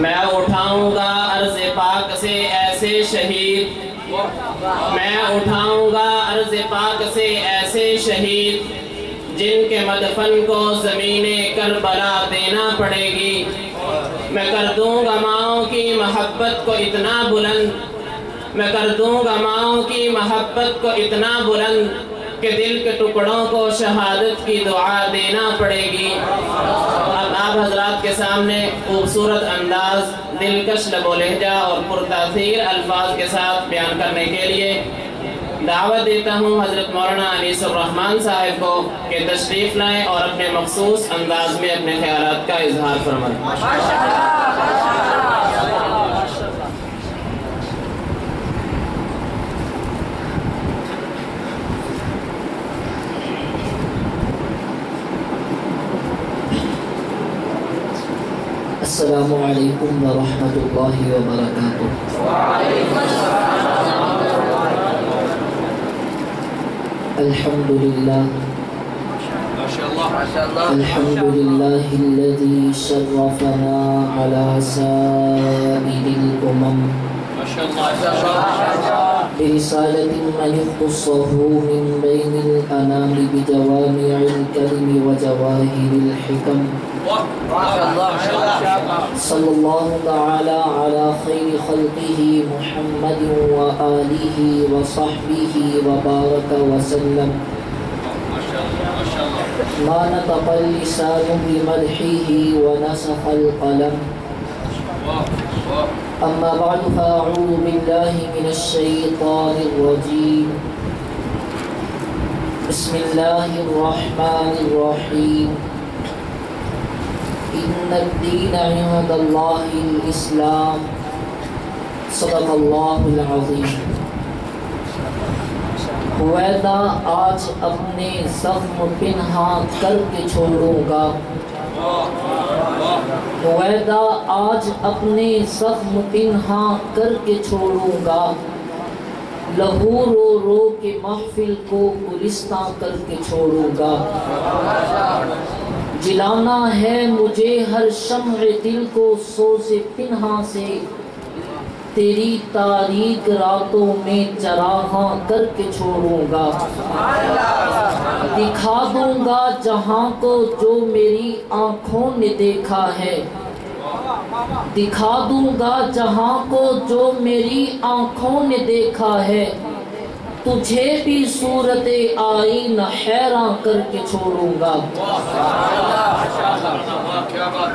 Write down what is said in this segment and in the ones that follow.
میں اٹھاؤں گا عرض پاک سے ایسے شہید، میں اٹھاؤں گا عرض پاک سے ایسے شہید جن کے مدفن کو زمین کربلا دینا پڑے گی۔ میں کر دوں گا ماؤں کی محبت کو اتنا بلند، میں کر دوں گا ماؤں کی محبت کو اتنا بلند کہ دل کے ٹکڑوں کو شہادت کی دعا دینا پڑے گی۔ اب آپ حضرات کے سامنے خوبصورت انداز، دلکش لب و لہجہ اور پرتاثیر الفاظ کے ساتھ بیان کرنے کے لیے دعوت دیتا ہوں حضرت مولانا انیس الرحمن صاحب کو کہ تشریف لائیں اور اپنے مخصوص انداز میں اپنے خیالات کا اظہار فرمائیں۔ السلام علیکم ورحمۃ اللہ وبرکاتہ۔ الحمدللہ الحمدللہ الذی شرفنا علی سائر الامم برسالة من يختصه من بين الأنام بجوامع الكلم وجواهر الحكم صلى الله تعالى على خير خلقه محمد وآله وصحبه وبارك وسلم ما نطق اللسان بمدحه ونسخ القلم أما بعد فأعوذ بالله من الشيطان الرجيم بسم الله الرحمن الرحيم إن الدين عند الله الإسلام صدق الله العظيم۔ وعدہ آج اپنے زخم پنہاں کر کے چھوڑوں گا، وعدہ آج اپنے زخم پنہاں کر کے چھوڑوں گا، لہو رو رو کے محفل کو گلستاں کر کے چھوڑوں گا۔ جلانا ہے مجھے ہر شمع دل کو سوز پنہاں سے، تیری تاریک راتوں میں چراغاں کر کے چھوڑوں گا۔ دکھا دوں گا جہاں کو جو میری آنکھوں نے دیکھا ہے، دکھا دوں گا جہاں کو جو میری آنکھوں نے دیکھا ہے، تجھے بھی صورت آئینہ حیراں کر کے چھوڑوں گا۔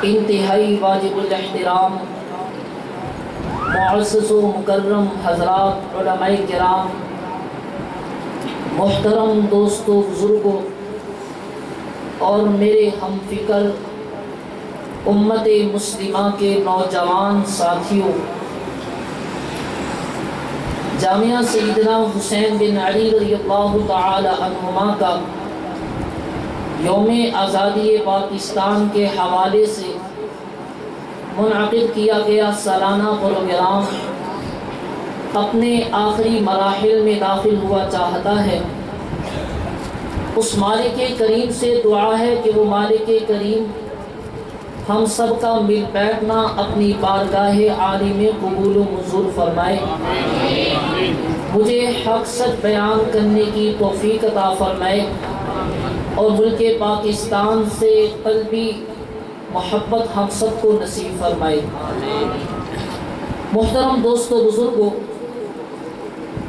انتہائی واجب الاحترام معزز و مکرم حضرات، علماء کرام، محترم دوستو، بزرگوں اور میرے ہم فکر امت مسلمہ کے نوجوان ساتھیوں، جامعہ سیدنا حسین بن علی رضی اللہ تعالی عنہما کا یوم آزادی پاکستان کے حوالے سے منعقد کیا گیا سالانہ پروگرام اپنے آخری مراحل میں داخل ہوا چاہتا ہے۔ اس مالک کریم سے دعا ہے کہ وہ مالک کریم ہم سب کا مل بیٹھنا اپنی بارگاہ عالی میں قبول و منظور فرمائے، مجھے حق سچ بیان کرنے کی توفیق عطا فرمائے اور ملک پاکستان سے قلبی محبت ہم سب کو نصیب فرمائے۔ محترم دوستو، بزرگوں،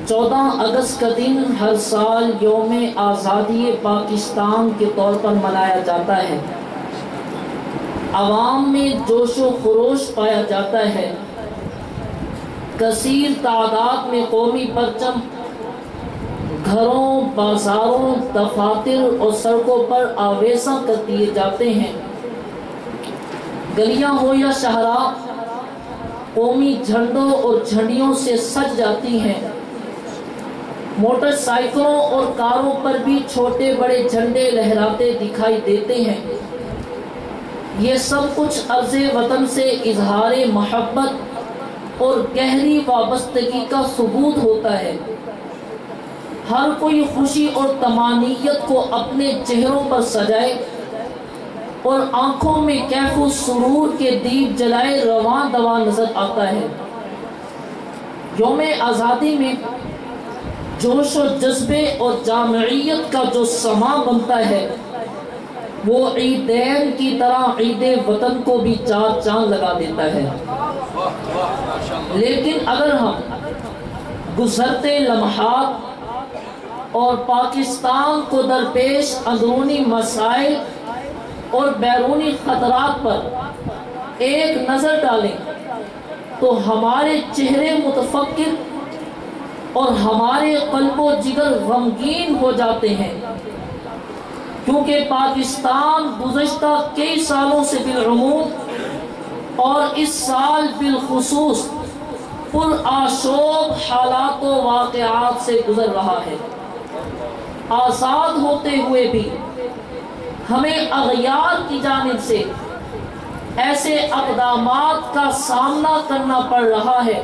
14 اگست کا دن ہر سال یوم آزادی پاکستان کے طور پر منایا جاتا ہے۔ عوام میں جوش و خروش پایا جاتا ہے، کثیر تعداد میں قومی پرچم گھروں، بازاروں، دفاتر اور سڑکوں پر آویزاں کر دیے جاتے ہیں۔ گلیاں ہو یا شاہراہ قومی جھنڈوں اور جھنڈیوں سے سج جاتی ہیں۔ موٹر سائیکلوں اور کاروں پر بھی چھوٹے بڑے جھنڈے لہراتے دکھائی دیتے ہیں۔ یہ سب کچھ عرض وطن سے اظہار محبت اور گہری وابستگی کا ثبوت ہوتا ہے۔ ہر کوئی خوشی اور طمانینت کو اپنے چہروں پر سجائے اور آنکھوں میں کیف و سرور کے دیپ جلائے رواں دواں نظر آتا ہے۔ یوم آزادی میں جوش و جذبے اور جامعیت کا جو سما بنتا ہے وہ عیدین کی طرح عید وطن کو بھی چار چاند لگا دیتا ہے۔ لیکن اگر ہم گزرتے لمحات اور پاکستان کو درپیش اندرونی مسائل اور بیرونی خطرات پر ایک نظر ڈالیں تو ہمارے چہرے متفکر اور ہمارے قلب و جگر غمگین ہو جاتے ہیں، کیونکہ پاکستان گزشتہ کئی سالوں سے بالعموم اور اس سال بالخصوص پرآشوب حالات و واقعات سے گزر رہا ہے۔ آزاد ہوتے ہوئے بھی ہمیں اغیار کی جانب سے ایسے اقدامات کا سامنا کرنا پڑ رہا ہے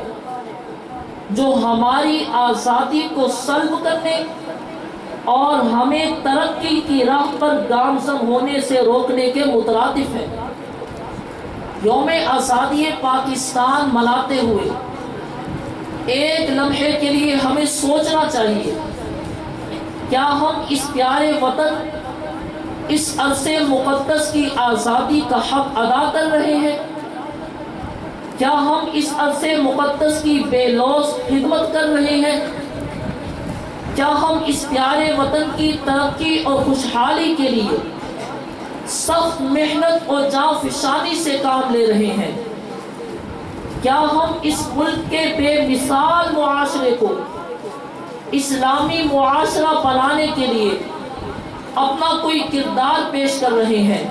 جو ہماری آزادی کو سلب کرنے اور ہمیں ترقی کی راہ پر گامزن ہونے سے روکنے کے مترادف ہے۔ یوم آزادی پاکستان مناتے ہوئے ایک لمحے کے لیے ہمیں سوچنا چاہیے، کیا ہم اس پیارے وطن، اس عرصے مقدس کی آزادی کا حق ادا کر رہے ہیں؟ کیا ہم اس عرصے مقدس کی بے لوث خدمت کر رہے ہیں؟ کیا ہم اس پیارے وطن کی ترقی اور خوشحالی کے لیے سخت محنت اور جانفشانی سے کام لے رہے ہیں؟ کیا ہم اس ملک کے بے مثال معاشرے کو اسلامی معاشرہ بنانے کے لیے اپنا کوئی کردار پیش کر رہے ہیں؟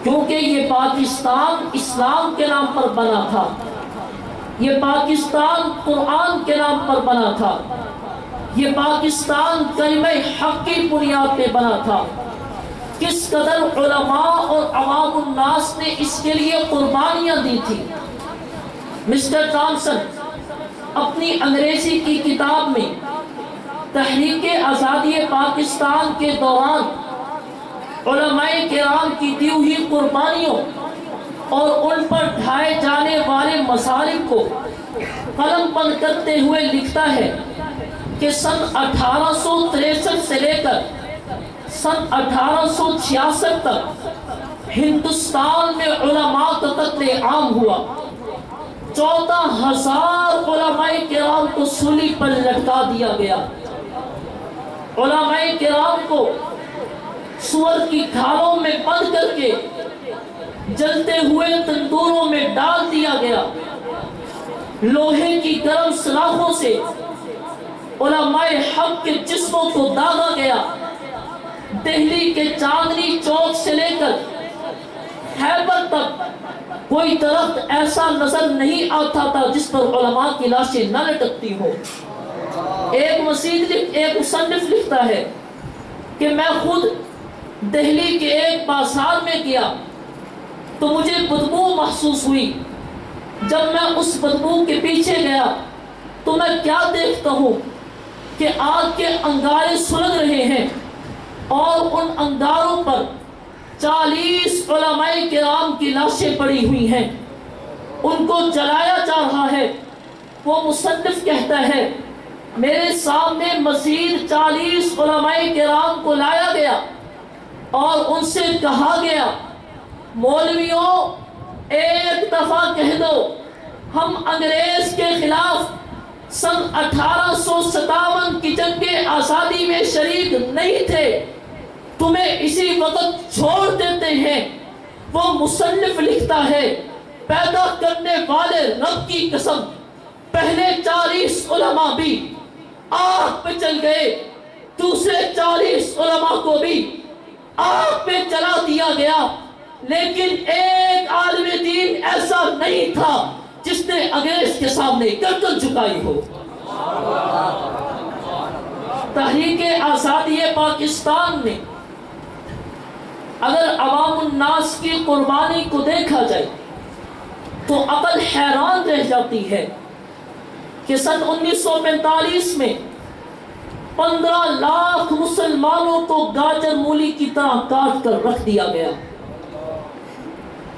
کیونکہ یہ پاکستان اسلام کے نام پر بنا تھا، یہ پاکستان قرآن کے نام پر بنا تھا، یہ پاکستان کلمہ حق کی بنیاد پہ بنا تھا۔ کس قدر علماء اور عوام الناس نے اس کے لیے قربانیاں دی تھی۔ مسٹر ٹامسن اپنی انگریزی کی کتاب میں تحریک آزادی پاکستان کے دوران علماء کرام کی دی ہوئی قربانیوں اور ان پر ڈھائے جانے والے مصالح کو قلم بند کرتے ہوئے لکھتا ہے کہ سن 1863 سے لے کر سن 1866 تک ہندوستان میں علماء کا قتل عام ہوا۔ 14,000 علماء کرام کو سولی پر لٹکا دیا گیا۔ علماء کرام کو سور کی کھالوں میں بند کر کے جلتے ہوئے تندوروں میں ڈال دیا گیا۔ لوہے کی گرم سلاخوں سے علماء حق کے جسموں کو داغا گیا۔ دہلی کے چاندنی چوک سے لے کر خیبر تک کوئی درخت ایسا نظر نہیں آتا تھا جس پر علماء کی لاشیں نہ لٹکتی ہو۔ ایک مصنف لکھتا ہے کہ میں خود دہلی کے ایک بازار میں گیا تو مجھے بدبو محسوس ہوئی۔ جب میں اس بدبو کے پیچھے گیا تو میں کیا دیکھتا ہوں کہ آگ کے انگارے سلگ رہے ہیں اور ان انگاروں پر 40 علماء کرام کی لاشیں پڑی ہوئی ہیں، ان کو جلایا جا رہا ہے۔ وہ مصنف کہتا ہے میرے سامنے مزید 40 علماء کرام کو لایا گیا اور ان سے کہا گیا مولویوں ایک دفعہ کہہ دو ہم انگریز کے خلاف سن 1857 کی جنگ آزادی میں شریک نہیں تھے، تمہیں اسی وقت چھوڑ دیتے ہیں۔ وہ مصنف لکھتا ہے پیدا کرنے والے رب کی قسم پہلے 40 علماء بھی آگ پہ چل گئے، دوسرے 40 علماء کو بھی آگ پہ چلا دیا گیا، لیکن ایک عالم دین ایسا نہیں تھا جس نے انگریز کے سامنے گردن جھکائی ہو۔ تحریک آزادی پاکستان میں اگر عوام الناس کی قربانی کو دیکھا جائے تو عقل حیران رہ جاتی ہے کہ سن 1945 میں 15 لاکھ مسلمانوں کو گاجر مولی کی طرح کاٹ کر رکھ دیا گیا۔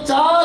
4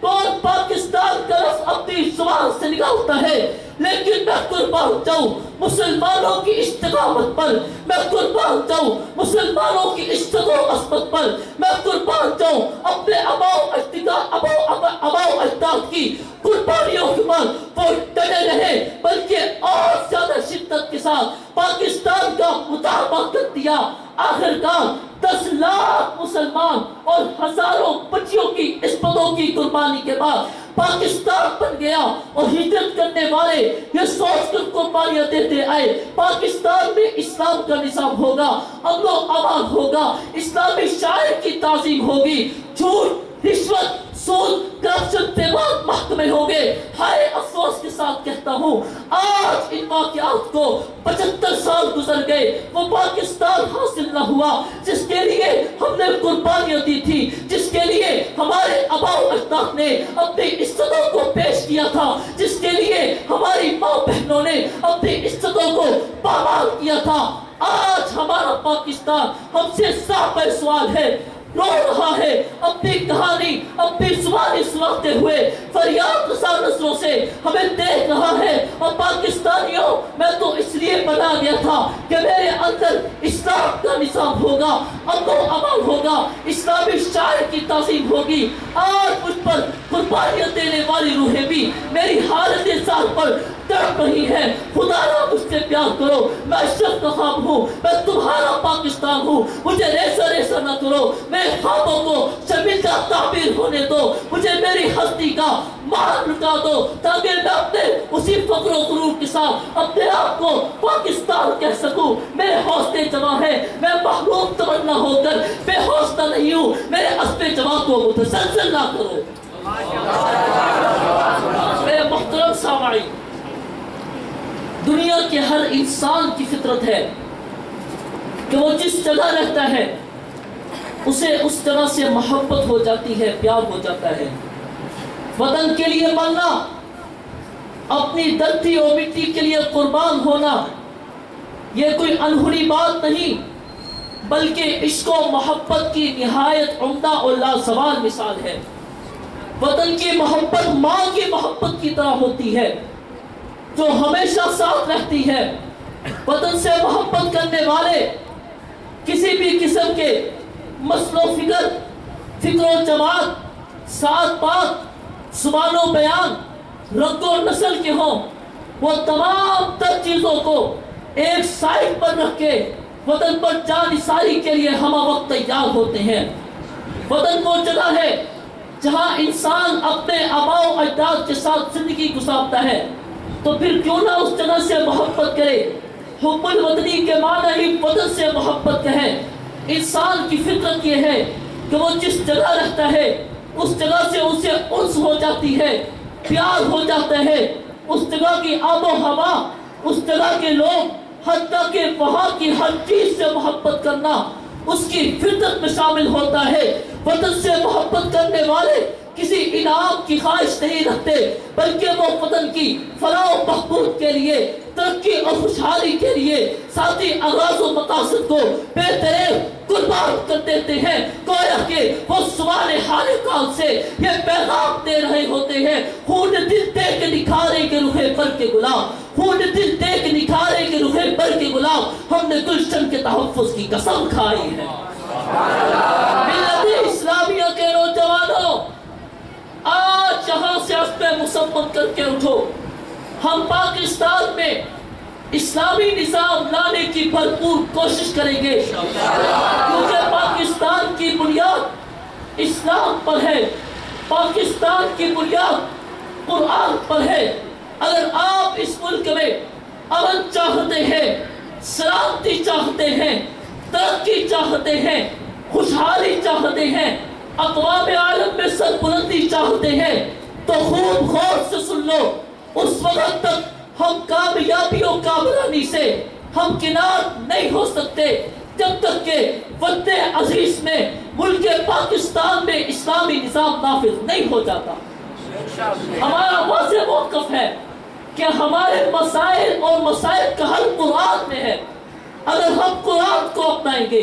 کون پاکستان کا لفظ اپنی زبان سے نکالتا ہے، لیکن میں قربان جاؤں مسلمانوں کی استقامت پر، میں قربان جاؤں مسلمانوں کی عزت و عصمت پر، میں قربان جاؤں اپنے آباؤ اجداد کی قربانیوں کے بعد وہ ڈٹے رہے، بلکہ اور زیادہ شدت کے ساتھ پاکستان کا مطالبہ کر دیا۔ آخرکار 10 لاکھ مسلمان اور ہزاروں بچیوں کی عصمتوں کی قربانی کے بعد پاکستان بن گیا، اور ہجرت کرنے والے یہ سوچ کر قربانیاں دیتے آئے پاکستان میں اسلام کا نظام ہوگا، امن و امان ہوگا، اسلامی شاعر کی تعظیم ہوگی، جھوٹ، رشوت، سود، کرپشن پہ بہت محکمے ہوں گے۔ ہائے افسوس کے ساتھ کہتا ہوں، آج ان واقعات کو 75 سال گزر گئے، وہ پاکستان حاصل نہ ہوا جس کے لیے ہم نے قربانیاں دی تھی، جس کے لیے ہمارے آباء و اجداد نے اپنی عزتوں کو پیش کیا تھا، جس کے لیے ہماری ماں بہنوں نے اپنی عزتوں کو پامال کیا تھا۔ آج ہمارا پاکستان ہم سے صاف سوال ہے، رو رہا ہے، اپنی کہانی اپنی زبانی سناتے ہوئے فریاد رسا نظروں سے ہمیں دیکھ رہا ہے۔ اور پاکستانیوں، میں تو اس لیے بنا گیا تھا کہ میرے اندر اسلام کا نظام ہوگا، امن و امان ہوگا، اسلامی شاعر کی تعظیم ہوگی۔ آج مجھ پر قربانیاں دینے والی روحیں بھی میری حالت زار پر تڑپ رہی ہے۔ خدا را مجھ سے پیار کرو، میں اشرف کا خواب ہوں، میں تمہارا پاکستان ہوں، مجھے ریسا ریسا نہ کرو، میرے خوابوں کو شرمندہ تعبیر ہونے دو، مجھے میری ہستی کا مان لٹا دو، تاکہ میں اپنے اسی فخر و غرور کے ساتھ اپنے آپ کو پاکستان کہہ سکوں۔ میرے حوصلے جمع ہے، میں محروم تمنا ہو کر بے حوصلہ نہیں ہوں، میرے اسب جمع کو متزلزل نہ کرو۔ میرے محترم سامعین، دنیا کے ہر انسان کی فطرت ہے کہ وہ جس جگہ رہتا ہے اسے اس جگہ سے محبت ہو جاتی ہے، پیار ہو جاتا ہے۔ وطن کے لیے مرنا، اپنی دھرتی اور مٹی کے لیے قربان ہونا، یہ کوئی انہونی بات نہیں، بلکہ عشق و محبت کی نہایت عمدہ اور لازوال مثال ہے۔ وطن کی محبت ماں کی محبت کی طرح ہوتی ہے جو ہمیشہ ساتھ رہتی ہے۔ وطن سے محبت کرنے والے کسی بھی قسم کے مسل و فکر و جماعت، سات پات، زبان و بیان، رنگ و نسل کے ہوں، وہ تمام تر چیزوں کو ایک سائٹ پر رکھ کے وطن پر جان نثاری کے لیے ہمہ وقت تیار ہوتے ہیں۔ وطن وہ جگہ ہے جہاں انسان اپنے آباء و اجداد کے ساتھ زندگی گزارتا ہے، تو پھر کیوں نہ اس جگہ سے محبت کرے۔ حب الوطنی کے معنی ہی وطن سے محبت کا ہے۔ انسان کی فطرت یہ ہے کہ وہ جس جگہ رہتا ہے اس جگہ سے اسے انس ہو جاتی ہے، پیار ہو جاتا ہے، اس جگہ کی آب و ہوا، اس جگہ کے لوگ، حتیٰ کہ وہاں کی ہر چیز سے محبت کرنا اس کی فطرت میں شامل ہوتا ہے۔ وطن سے محبت کرنے والے کسی انعام کی خواہش نہیں رکھتے، بلکہ وہ وطن کی فلاح و بہبود کے لیے، ترقی اور خوشحالی کے لیے ساتھی اغراض و مقاصد کو بے دریغ قربان کر دیتے ہیں۔ گویا کہ وہ سوال خالقان سے یہ پیغام دے رہے ہوتے ہیں، خون دل دے کے نکھارے کے رخے پر کے گلاب، خون دل دے کے نکھارے کے رخے پر کے گلاب، ہم نے گلشن کے تحفظ کی قسم کھائی ہے۔ ملت اسلامیہ کے نوجوانوں، آج یہاں سے اسب مصمم کر کے اٹھو۔ ہم پاکستان میں اسلامی نظام لانے کی بھرپور کوشش کریں گے، کیونکہ پاکستان کی بنیاد اسلام پر ہے، پاکستان کی بنیاد قرآن پر ہے۔ اگر آپ اس ملک میں امن چاہتے ہیں، سلامتی چاہتے ہیں، ترقی چاہتے ہیں، خوشحالی چاہتے ہیں، اقوام عالم میں سربلندی چاہتے ہیں، تو خوب غور سے سن لو، اس وقت تک ہم کامیابی و کامرانی سے ہم کنار نہیں ہو سکتے جب تک کہ وطن عزیز میں، ملک پاکستان میں اسلامی نظام نافذ نہیں ہو جاتا۔ ہمارا واضح موقف ہے کہ ہمارے مسائل اور مسائل کا حل قرآن میں ہے۔ اگر ہم قرآن کو اپنائیں گے،